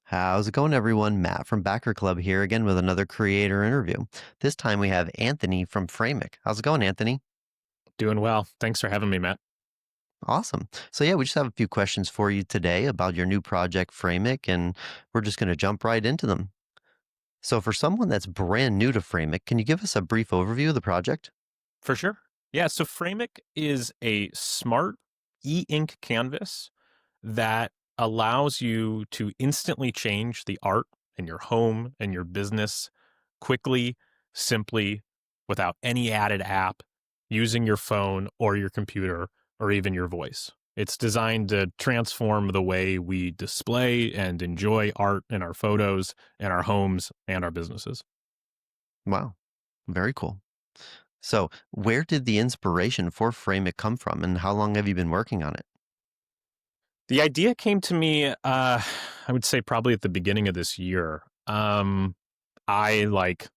How's it going, everyone? Matt from Backer Club here again with another creator interview. This time we have Anthony from Fraimic. How's it going, Anthony? Doing well. Thanks for having me, Matt. Awesome. So yeah, we just have a few questions for you today about your new project, Fraimic, and we're just going to jump right into them. So for someone that's brand new to Fraimic, can you give us a brief overview of the project? For sure. Yeah, so Fraimic is a smart e-ink canvas that allows you to instantly change the art in your home and your business quickly, simply, without any added app, using your phone or your computer or even your voice. It's designed to transform the way we display and enjoy art in our photos, in our homes, and our businesses. Wow, very cool. So where did the inspiration for Fraimic come from, and how long have you been working on it? The idea came to me, I would say probably at the beginning of this year. I, like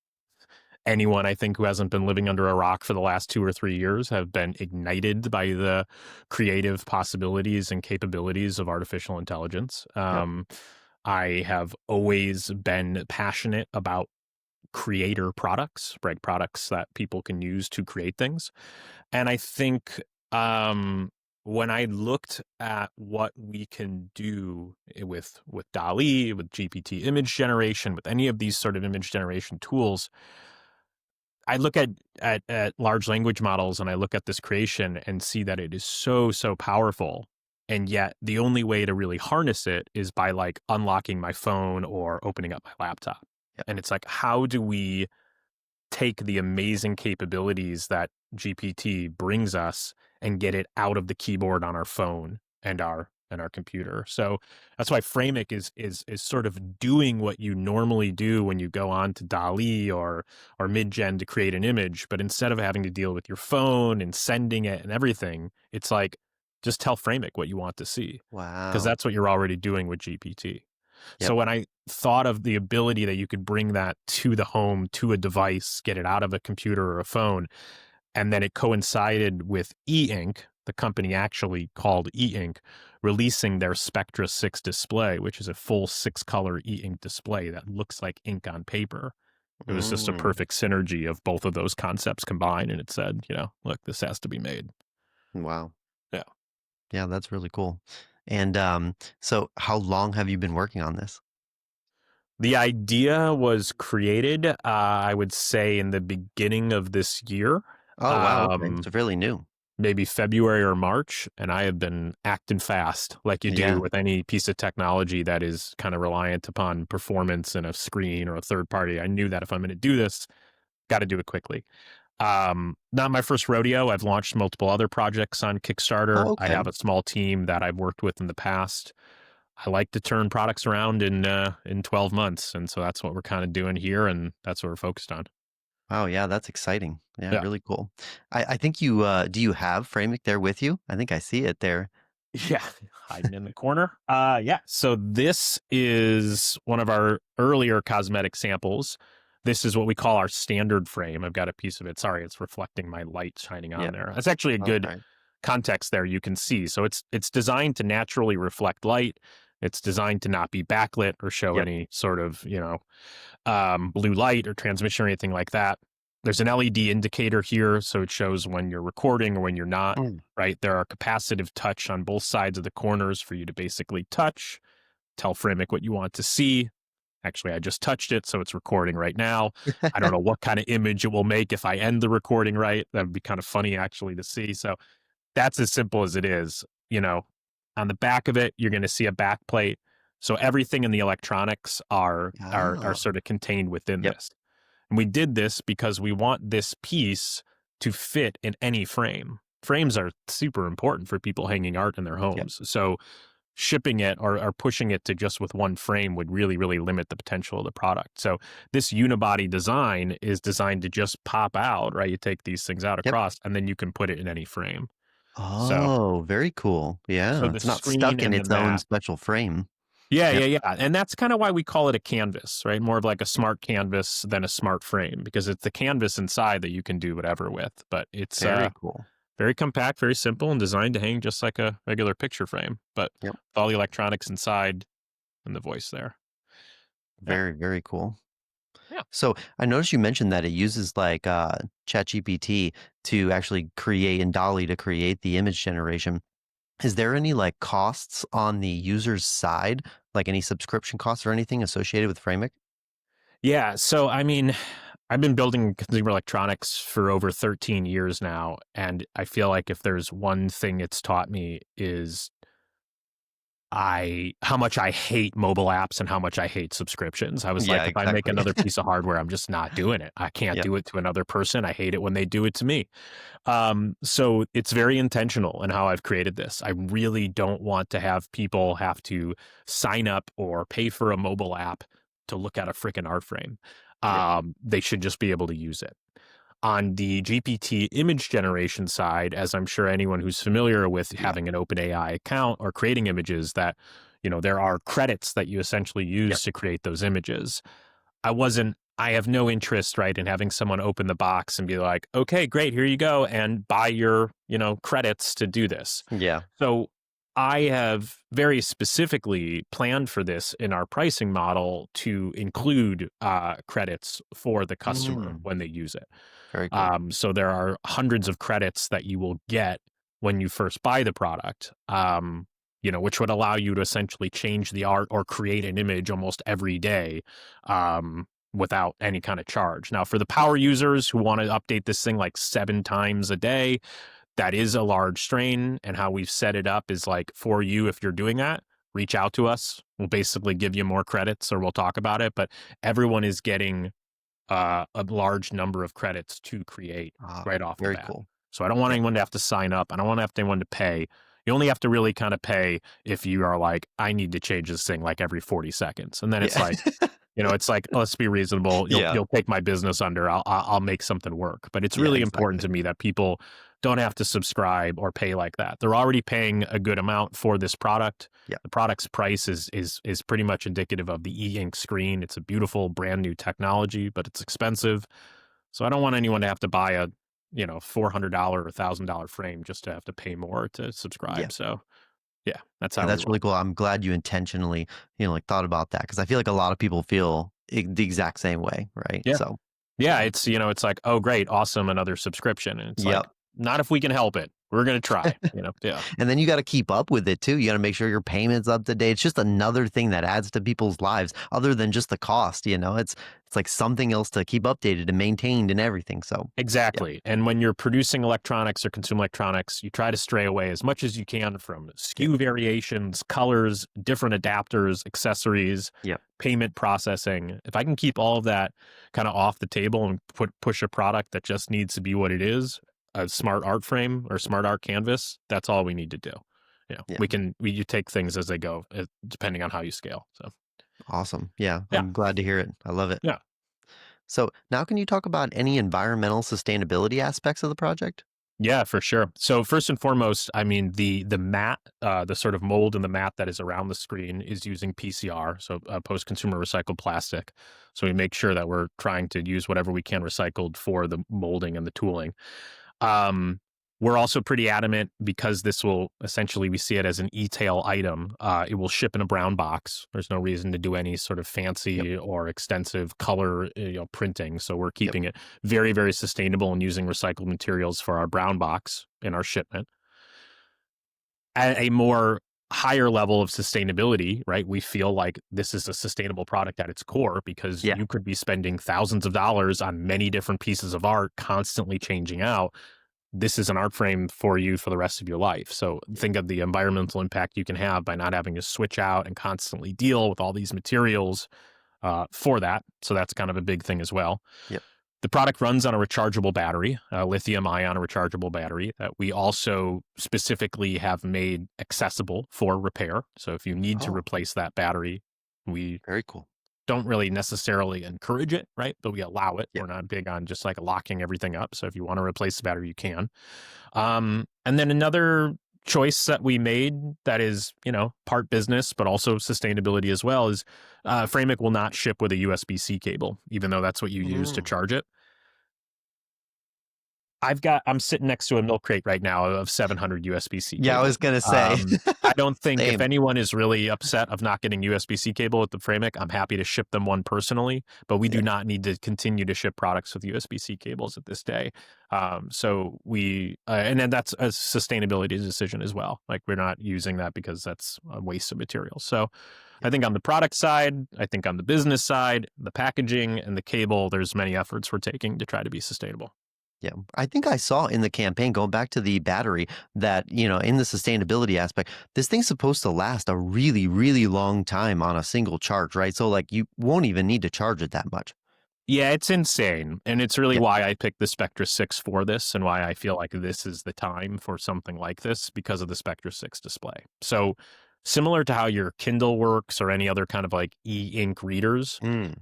anyone I think who hasn't been living under a rock for the last 2 or 3 years, have been ignited by the creative possibilities and capabilities of artificial intelligence. Yep. I have always been passionate about creator products, right? Products that people can use to create things. And I think when I looked at what we can do with DALL-E, with GPT image generation, with any of these sort of image generation tools, I look at large language models and I look at this creation and see that it is so powerful. And yet the only way to really harness it is by like unlocking my phone or opening up my laptop. Yep. And it's like, how do we take the amazing capabilities that GPT brings us and get it out of the keyboard on our phone and our computer? So that's why Fraimic is sort of doing what you normally do when you go on to DALL-E or Midgen to create an image, but instead of having to deal with your phone and sending it and everything, it's like just tell Fraimic what you want to see, because Wow. that's what you're already doing with GPT. So Yep. when I thought of the ability that you could bring that to the home, to a device, get it out of a computer or a phone, and then it coincided with e-ink, the company actually called e-ink, releasing their Spectra 6 display, which is a full 6-color e-ink display that looks like ink on paper. It was just a Mm, perfect synergy of both of those concepts combined, and it said, look, this has to be made. wow. Yeah. Yeah, that's really cool. And so how long have you been working on this? The idea was created, I would say, in the beginning of this year, Oh, wow. Okay. um, So fairly new. maybe February or March, and I have been acting fast, like you do Yeah. with any piece of technology that is kind of reliant upon performance in a screen or a third party. I knew that if I'm going to do this, got to do it quickly. Not my first rodeo. I've launched multiple other projects on Kickstarter. Oh, I okay. have a small team that I've worked with in the past. I like to turn products around in 12 months, and so that's what we're kind of doing here, and that's what we're focused on. Wow. Yeah, that's exciting. Yeah, Yeah. really cool. I think you do you have Framic there with you? I think I see it there. Yeah, hiding in the corner. Yeah. So this is one of our earlier cosmetic samples. This is what we call our standard frame. I've got a piece of it. Sorry, it's reflecting my light shining on Yep. there. That's actually a That's good all right. context there you can see. So it's designed to naturally reflect light. It's designed to not be backlit or show Yep. any sort of, blue light or transmission or anything like that. There's an LED indicator here, so it shows when you're recording or when you're not, Mm. right? There are capacitive touch on both sides of the corners for you to basically touch, tell Framic what you want to see. Actually, I just touched it, so it's recording right now. I don't know what kind of image it will make if I end the recording right. That would be kind of funny actually to see. So that's as simple as it is. On the back of it, you're going to see a back plate. So everything in the electronics are Oh. sort of contained within Yep. this. And we did this because we want this piece to fit in any frame. Frames are super important for people hanging art in their Yep. homes. So shipping it or pushing it to just with one frame would really limit the potential of the product. So this unibody design is designed to just pop out, right? You take these things out Yep. across and then you can put it in any frame. So Oh, very cool. so Yeah, the it's not screen stuck in and the its own mat. special frame. Yeah, Yep. yeah, yeah. And that's kind of why we call it a canvas, right? More of like a smart canvas than a smart frame, because it's the canvas inside that you can do whatever with. But it's Very cool. very compact, very simple, and designed to hang just like a regular picture frame, but Yep. with all the electronics inside and the voice there. Yeah. Very, very cool. Yeah. So I noticed you mentioned that it uses like ChatGPT to actually create and Dolly to create the image generation. Is there any like costs on the user's side, like any subscription costs or anything associated with Framic? Yeah. So, I mean, I've been building consumer electronics for over 13 years now. And I feel like if there's one thing it's taught me is how much I hate mobile apps and how much I hate subscriptions. I was Yeah, like, if I make exactly. another piece of hardware, I'm just not doing it. I can't Yeah. do it to another person. I hate it when they do it to me. So it's very intentional in how I've created this. I really don't want to have people have to sign up or pay for a mobile app to look at a freaking art frame. Yeah. They should just be able to use it. On the GPT image generation side, as I'm sure anyone who's familiar with Yeah. having an OpenAI account or creating images, that there are credits that you essentially Yeah. use to create those images. I have no interest, right, in having someone open the box and be like, okay, great, here you go, and buy your, credits to do this. Yeah. So I have very specifically planned for this in our pricing model to include credits for the customer Mm, when they use it. very cool. So there are hundreds of credits that you will get when you first buy the product, which would allow you to essentially change the art or create an image almost every day, without any kind of charge. Now, for the power users who want to update this thing like 7 times a day, that is a large strain. And how we've set it up is like, for you, if you're doing that, reach out to us. We'll basically give you more credits or we'll talk about it. But everyone is getting a large number of credits to create Ah, right off the very bat. cool. So I don't want Yeah. anyone to have to sign up. I don't want to have anyone to pay. You only have to really kind of pay if you are like, I need to change this thing like every 40 seconds. And then it's Yeah. like, it's like, let's be reasonable. You'll Yeah. you'll take my business under. I'll make something work. But it's Yeah, really important exactly. to me that people don't have to subscribe or pay like that. They're already paying a good amount for this product. Yeah. The product's price is pretty much indicative of the e-ink screen. It's a beautiful brand new technology, but it's expensive. So I don't want anyone to have to buy a $400 or $1,000 frame just to have to pay more to Yeah. subscribe. So yeah, that's Yeah, how we that's really roll. cool. I'm glad you intentionally, like thought about that because I feel like a lot of people feel the exact same way, right? Yeah. So, Yeah, yeah. it's like, "Oh, great, awesome, another subscription." And it's like, Yep. "Not if we can help it. We're gonna try," Yeah. And then you gotta keep up with it too. You gotta make sure your payment's up to date. It's just another thing that adds to people's lives other than just the cost, you know? It's like something else to keep updated and maintained and everything. So, yeah. Exactly, and when you're producing electronics or consumer electronics, you try to stray away as much as you can from Yeah. SKU variations, colors, different adapters, accessories, Yeah. payment processing. If I can keep all of that kinda off the table and push a product that just needs to be what it is, a smart art frame or smart art canvas, that's all we need to do. Yeah. You take things as they go, depending on how you scale, so, Awesome. Yeah. yeah, I'm glad to hear it. I love it. yeah. So now can you talk about any environmental sustainability aspects of the project? Yeah, for sure. So first and foremost, I mean the mat, the sort of mold in the mat that is around the screen is using PCR, so post-consumer recycled plastic. So we make sure that we're trying to use whatever we can recycled for the molding and the tooling. Um, we're also pretty adamant because this will essentially, we see it as an e-tail item. It will ship in a brown box. There's no reason to do any sort of Yep. fancy or extensive color, printing. So we're Yep. keeping it very, very sustainable and using recycled materials for our brown box in our shipment. At a more higher level of sustainability, right? We feel like this is a sustainable product at its core because Yeah. you could be spending thousands of dollars on many different pieces of art, constantly changing out. This is an art frame for you for the rest of your life. So think of the environmental impact you can have by not having to switch out and constantly deal with all these materials for that. So that's kind of a big thing as well. Yep. The product runs on a rechargeable battery, a lithium ion rechargeable battery that we also specifically have made accessible for repair. So if you need to Oh, replace that battery, we very cool. don't really necessarily encourage it, right? But we allow it. Yeah. We're not big on just like locking everything up. So if you want to replace the battery, you can. And then another choice that we made that is, part business, but also sustainability as well is Framic will not ship with a USB-C cable, even though that's what you use to Mm. charge it. I'm sitting next to a milk crate right now of 700 USB-C Yeah, I cable. was gonna say. I don't think if Same. anyone is really upset of not getting USB-C cable with the Fraimic, I'm happy to ship them one personally, but we do Yeah. not need to continue to ship products with USB-C cables at this day. So and then that's a sustainability decision as well. Like we're not using that because that's a waste of material. So I Yeah. think on the product side, I think on the business side, the packaging and the cable, there's many efforts we're taking to try to be sustainable. Yeah. I think I saw in the campaign, going back to the battery, that, in the sustainability aspect, this thing's supposed to last a really, really long time on a single charge, right? So, like, you won't even need to charge it that much. Yeah, it's insane. And it's really Yeah. why I picked the Spectra 6 for this and why I feel like this is the time for something like this because of the Spectra 6 display. So, similar to how your Kindle works or any other kind of like e-ink readers, Mm.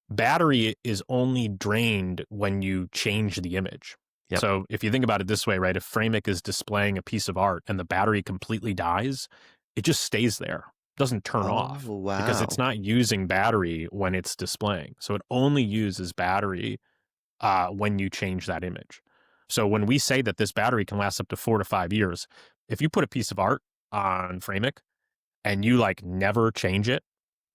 battery is only drained when you change the image. Yep. So, if you think about it this way, right, if Fraimic is displaying a piece of art and the battery completely dies, it just stays there, doesn't turn Oh, off because it's wow. not using battery when it's displaying. So, it only uses battery when you change that image. So, when we say that this battery can last up to 4 to 5 years, if you put a piece of art on Fraimic and you like never change it,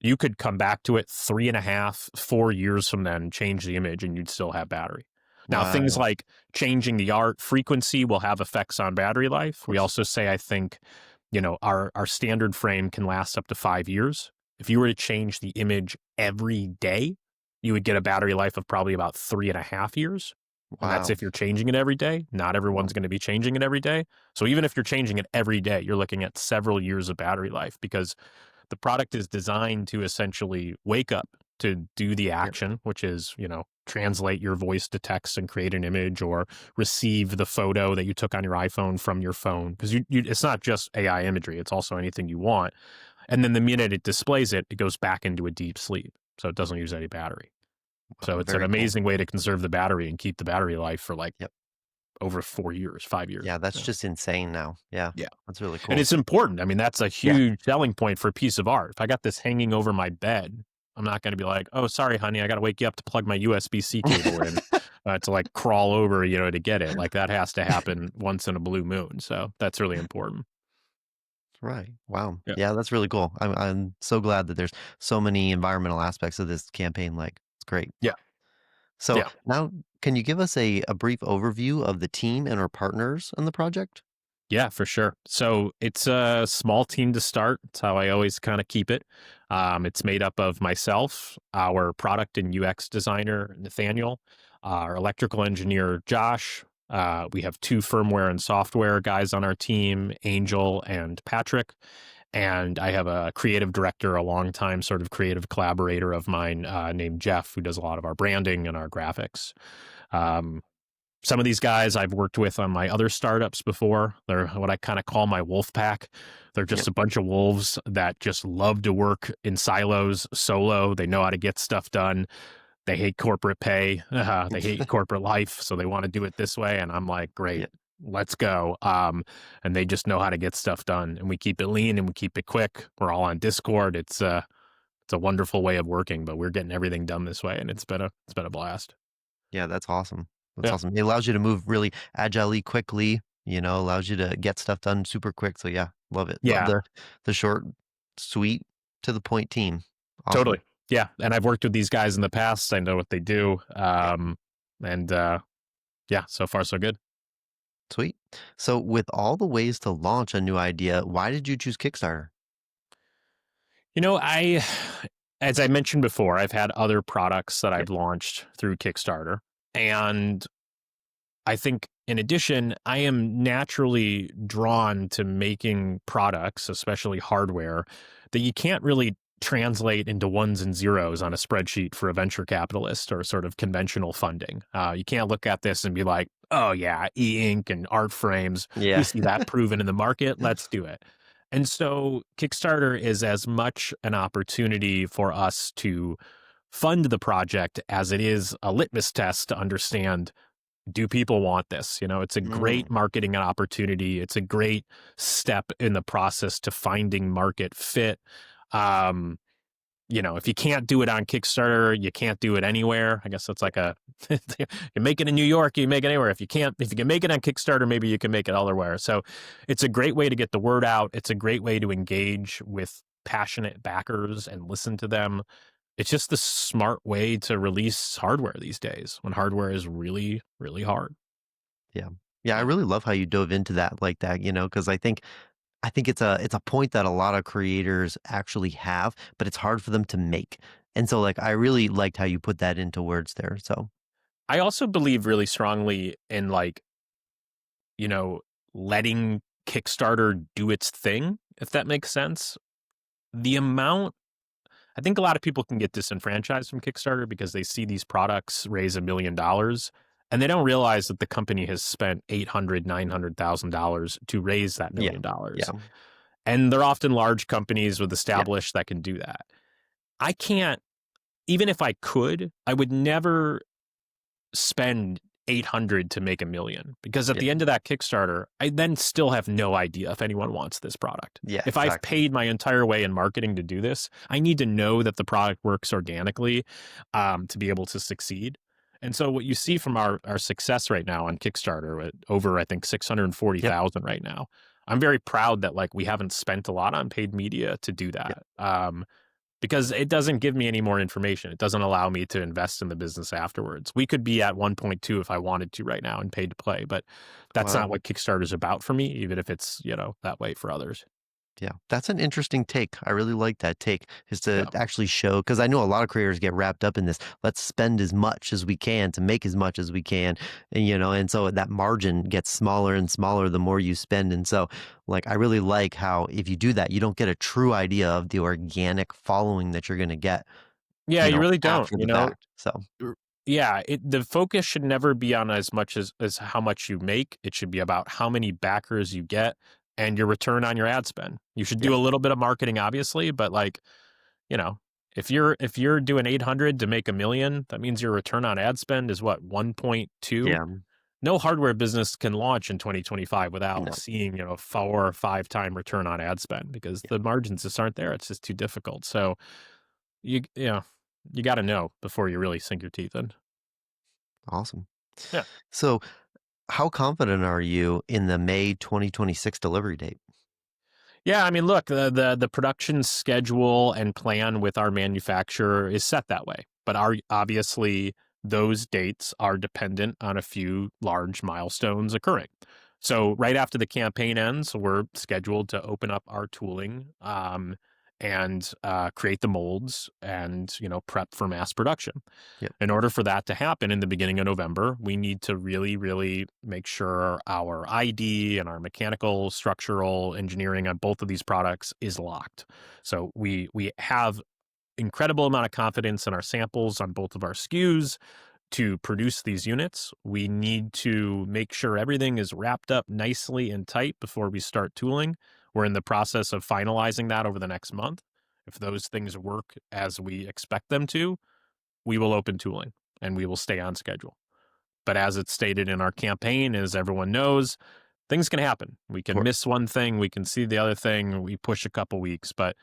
you could come back to it 3.5, 4 years from then, change the image, and you'd still have battery. Now, things Wow. like changing the art frequency will have effects on battery Of life. We course. also say, I think, our standard frame can last up to 5 years. If you were to change the image every day, you would get a battery life of probably about 3.5 years. And that's Wow. if you're changing it every day. Not Wow. everyone's going to be changing it every day. So even if you're changing it every day, you're looking at several years of battery life because the product is designed to essentially wake up to do the Yep. action, which is, translate your voice to text and create an image or receive the photo that you took on your iPhone from your phone. Because it's not just AI imagery, it's also anything you want. And then the minute it displays it, it goes back into a deep sleep. So it doesn't use any battery. So Wow. it's an Very cool. amazing way to conserve the battery and keep the battery life for like Yep. over 4 years, 5 years. Yeah, that's Yeah. just insane now. Yeah. Yeah. That's really And cool. it's important. I mean, that's a Yeah. huge selling point for a piece of art. If I got this hanging over my bed, I'm not going to be like, oh, sorry, honey, I got to wake you up to plug my USB-C cable in to like crawl over, to get it. Like that has to happen once in a blue moon. So that's really important. Right. Wow. Yeah. Yeah, that's really cool. I'm so glad that there's so many environmental aspects of this campaign. Like, it's great. Yeah. So Yeah. now, can you give us a brief overview of the team and our partners in the project? Yeah, for sure. So it's a small team to start. It's how I always kind of keep it. It's made up of myself, our product and UX designer, Nathaniel, our electrical engineer, Josh. We have two firmware and software guys on our team, Angel and Patrick. And I have a creative director, a longtime sort of creative collaborator of mine named Jeff, who does a lot of our branding and our graphics. Um, some of these guys I've worked with on my other startups before. They're what I kind of call my wolf pack. They're just Yep. a bunch of wolves that just love to work in silos solo. They know how to get stuff done. They hate corporate pay. They hate corporate life. So they want to do it this way. And I'm like, great, Yep. let's go. And they just know how to get stuff done. And we keep it lean and we keep it quick. We're all on Discord. It's a wonderful way of working, but we're getting everything done this way. And it's been a blast. Yeah, that's awesome. That's Yeah. awesome. It allows you to move really agilely, quickly, allows you to get stuff done super quick. So yeah, love it. Love Yeah. the short, sweet, to the point team. Awesome. Totally. Yeah. And I've worked with these guys in the past. I know what they do. Yeah, And yeah, so far so good. sweet. So with all the ways to launch a new idea, why did you choose Kickstarter? I as I mentioned before, I've had other products that Yep. I've launched through Kickstarter. And I think in addition, I am naturally drawn to making products, especially hardware, that you can't really translate into ones and zeros on a spreadsheet for a venture capitalist or sort of conventional funding. You can't look at this and be like, oh, yeah, e ink and art frames. We Yeah. see that proven in the market. Let's do it. And so Kickstarter is as much an opportunity for us to fund the project as it is a litmus test to understand, do people want this? It's a great Mm, marketing opportunity. It's a great step in the process to finding market fit. Um, if you can't do it on Kickstarter, you can't do it anywhere. I guess that's like a you make it in New York, you make it anywhere. If you can make it on Kickstarter, maybe you can make it elsewhere. So it's a great way to get the word out. It's a great way to engage with passionate backers and listen to them. It's just the smart way to release hardware these days when hardware is really, really hard. Yeah. Yeah, I Yeah. really love how you dove into that like that, because I think it's a point that a lot of creators actually have, but it's hard for them to make. And so like I really liked how you put that into words there. So, I also believe really strongly in like, you know, letting Kickstarter do its thing, if that makes sense. The amount I think a lot of people can get disenfranchised from Kickstarter because they see these products raise $1 million and they don't realize that the company has spent $900,000 to raise that yeah. $1 million. Yeah. And they're often large companies with Yeah. established that can do that. I can't, even if I could, I would never spend 800 to make 1 million because at Yeah. the end of that Kickstarter, I then still have no idea if anyone wants this product. Yeah, If I've exactly. paid my entire way in marketing to do this, I need to know that the product works organically to be able to succeed. And so what you see from our success right now on Kickstarter at over, I think, Yep. 640,000 right now. I'm very proud that like we haven't spent a lot on paid media to do Yep. that. Because it doesn't give me any more information. It doesn't allow me to invest in the business afterwards. We could be at 1.2 if I wanted to right now in paid to play, but that's not Wow. what Kickstarter is about for me, even if it's, that way for others. Yeah, that's an interesting take. I really like that take, is to Yeah. actually show, because I know a lot of creators get wrapped up in this. Let's spend as much as we can to make as much as we can, and so that margin gets smaller and smaller the more you spend. And so, like, I really like how if you do that, you don't get a true idea of the organic following that you're going to get, Yeah, you really don't, after the fact. So, R- Yeah, the focus should never be on as much as how much you make. It should be about how many backers you get and your return on your ad spend. You should yeah, do a little bit of marketing, obviously, but like, you know, if you're doing 800 to make 1 million, that means your return on ad spend is what, 1.2. yeah, No hardware business can launch in 2025 without no, seeing 4 or 5 time return on ad spend because yeah, the margins just aren't there. It's just too difficult. So you got to know before you really sink your teeth in. awesome. Yeah. So, how confident are you in the May 2026 delivery date? Yeah, I mean, look, the production schedule and plan with our manufacturer is set that way, but obviously those dates are dependent on a few large milestones occurring. So right after the campaign ends, we're scheduled to open up our tooling and create the molds and prep for mass production. Yep, In order for that to happen in the beginning of November, we need to really, really make sure our ID and our mechanical, structural engineering on both of these products is locked. So we have incredible amount of confidence in our samples on both of our SKUs to produce these units. We need to make sure everything is wrapped up nicely and tight before we start tooling. We're in the process of finalizing that over the next month. If those things work as we expect them to, we will open tooling and we will stay on schedule. But as it's stated in our campaign, as everyone knows, things can happen. We of can course. miss one thing, we can see the other thing, we push a couple weeks, but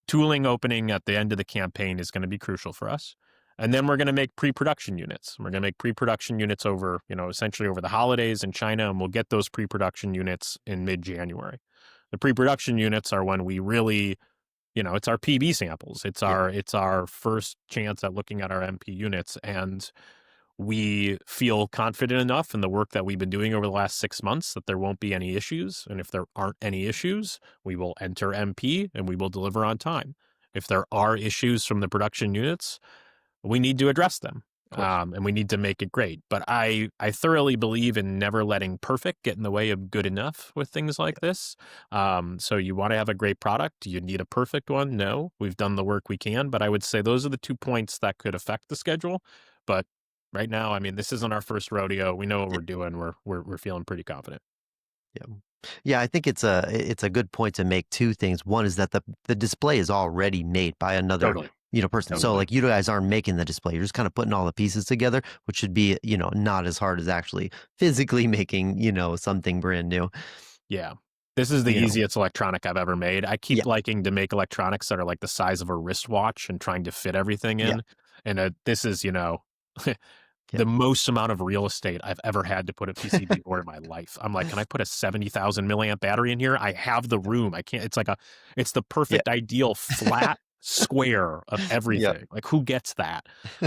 tooling opening at the end of the campaign is going to be crucial for us. And then we're going to make pre-production units. We're going to make pre-production units over, essentially over the holidays in China, and we'll get those pre-production units in mid-January. The pre-production units are when we really it's our PB samples. Yeah, It's our first chance at looking at our MP units, and we feel confident enough in the work that we've been doing over the last 6 months that there won't be any issues. And if there aren't any issues, we will enter MP and we will deliver on time. If there are issues from the production units, we need to address them. of course. And we need to make it great. But I thoroughly believe in never letting perfect get in the way of good enough with things like this. So you want to have a great product. Do you need a perfect one? No, we've done the work we can. But I would say those are the 2 points that could affect the schedule. But right now, I mean, this isn't our first rodeo. We know what Yeah, we're doing. We're feeling pretty confident. yeah. Yeah, I think it's a good point to make two things. One is that the display is already made by another, Totally. person. So Totally. like you guys aren't making the display. You're just kind of putting all the pieces together, which should be, not as hard as actually physically making, something brand new. Yeah. This is the you know. easiest electronic I've ever made. I Yeah, keep liking to make electronics that are like the size of a wristwatch and trying to fit everything yeah, in. And this is, yeah. the most amount of real estate I've ever had to put a PCB board in my life. I'm like, can I put a 70,000 milliamp battery in here? I have the room. I can't. It's the Yeah, perfect ideal flat square of yeah. everything. Like, who gets that?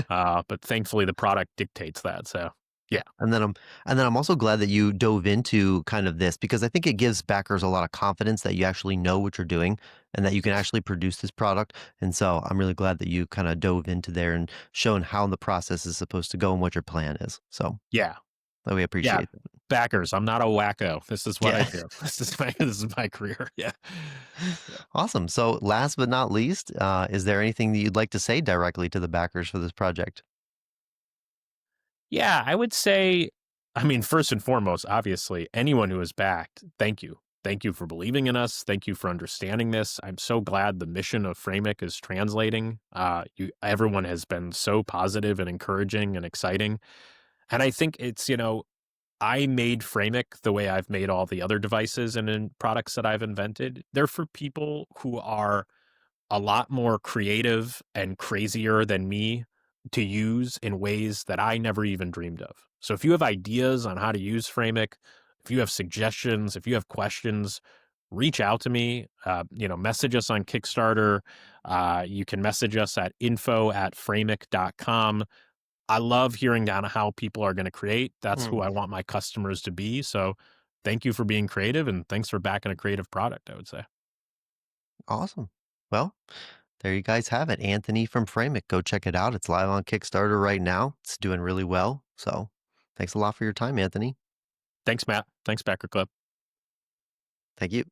But thankfully, the product dictates that. So, Yeah, yeah, and then I'm also glad that you dove into kind of this because I think it gives backers a lot of confidence that you actually know what you're doing and that you can actually produce this product. And so I'm really glad that you kind of dove into there and shown how the process is supposed to go and what your plan is. So yeah, we yeah. appreciate that. Backers, I'm not a wacko. This is what I Yeah. do. This is my career. Yeah. Yeah. Awesome. So last but not least, is there anything that you'd like to say directly to the backers for this project? Yeah, I would say, I mean, first and foremost, obviously, anyone who has backed, thank you. Thank you for believing in us. Thank you for understanding this. I'm so glad the mission of Fraimic is translating. Everyone has been so positive and encouraging and exciting. And I think I made Fraimic the way I've made all the other devices and in products that I've invented. They're for people who are a lot more creative and crazier than me to use in ways that I never even dreamed of. So if you have ideas on how to use Fraimic, if you have suggestions, if you have questions, reach out to me. Message us on Kickstarter. You can message us at info@fraimic.com. I love hearing down how people are going to create. That's who Hmm. I want my customers to be. So thank you for being creative and thanks for backing a creative product, I would say. Awesome. Well, there you guys have it. Anthony from Frame It. Go check it out. It's live on Kickstarter right now. It's doing really well. So thanks a lot for your time, Anthony. Thanks, Matt. Thanks, Backer Club. Thank you.